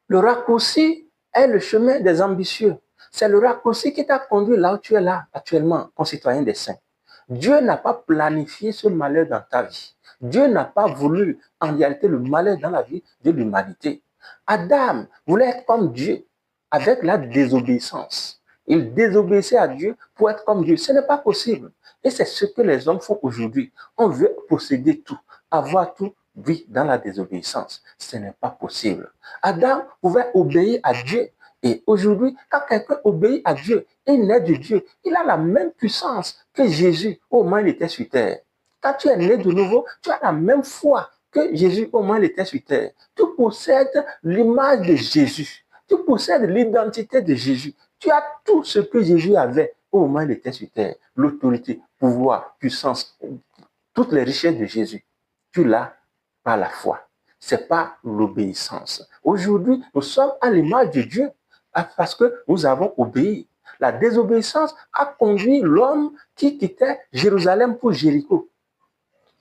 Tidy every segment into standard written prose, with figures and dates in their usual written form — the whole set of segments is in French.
Le raccourci est le chemin des ambitieux. C'est le raccourci qui t'a conduit là où tu es là actuellement, concitoyen des saints. Dieu n'a pas planifié ce malheur dans ta vie. Dieu n'a pas voulu en réalité le malheur dans la vie de l'humanité. Adam voulait être comme Dieu avec la désobéissance. Il désobéissait à Dieu pour être comme Dieu. Ce n'est pas possible. Et c'est ce que les hommes font aujourd'hui. On veut posséder tout, avoir tout, oui, dans la désobéissance. Ce n'est pas possible. Adam pouvait obéir à Dieu. Et aujourd'hui, quand quelqu'un obéit à Dieu et il naît de Dieu, il a la même puissance que Jésus au moment où il était sur terre. Quand tu es né de nouveau, tu as la même foi que Jésus au moment où il était sur terre. Tu possèdes l'image de Jésus. Tu possèdes l'identité de Jésus. Tu as tout ce que Jésus avait au moment où il était sur terre. L'autorité, pouvoir, puissance, toutes les richesses de Jésus. Tu l'as par la foi. C'est pas l'obéissance. Aujourd'hui, nous sommes à l'image de Dieu parce que nous avons obéi. La désobéissance a conduit l'homme qui quittait Jérusalem pour Jéricho,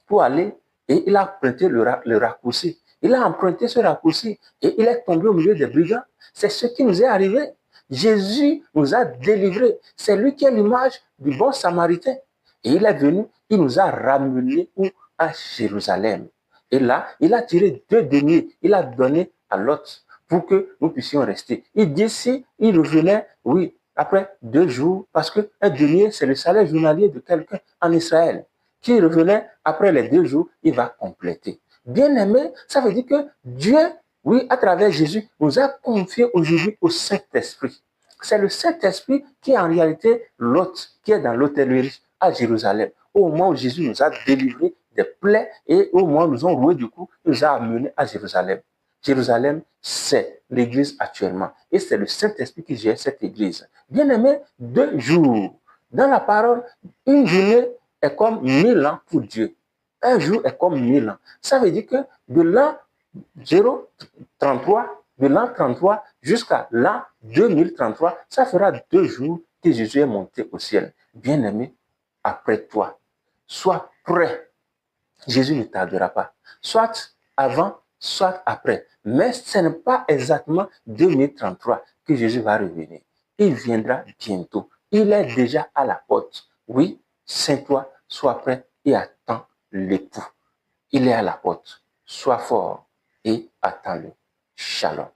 pour aller, et il a emprunté le raccourci. Il a emprunté ce raccourci et il est tombé au milieu des brigands. C'est ce qui nous est arrivé. Jésus nous a délivrés. C'est lui qui est l'image du bon samaritain. Et il est venu, il nous a ramenés à Jérusalem. Et là, il a tiré 2 deniers, il a donné à l'autre pour que nous puissions rester. Il dit si il revenait, oui, après 2 jours, parce qu'un denier, c'est le salaire journalier de quelqu'un en Israël. Qui revenait après les 2 jours, il va compléter. Bien-aimé, ça veut dire que Dieu, oui, à travers Jésus, nous a confié aujourd'hui au Saint-Esprit. C'est le Saint-Esprit qui est en réalité l'hôte, qui est dans l'hôtellerie à Jérusalem. Au moment où Jésus nous a délivrés des plaies et au moment où nous avons roué du coup, il nous a amenés à Jérusalem. Jérusalem, c'est l'église actuellement. Et c'est le Saint-Esprit qui gère cette église. Bien-aimé, 2 jours. Dans la parole, une journée est comme 1000 ans pour Dieu. Un jour est comme 1000 ans. Ça veut dire que de l'an 033, de l'an 33 jusqu'à l'an 2033, ça fera 2 jours que Jésus est monté au ciel. Bien-aimé, après toi, sois prêt. Jésus ne tardera pas. Soit avant, soit après. Mais ce n'est pas exactement 2033 que Jésus va revenir. Il viendra bientôt. Il est déjà à la porte. Oui, Saint-toi, sois prêt et attends l'époux. Il est à la porte. Sois fort et attends-le. Shalom.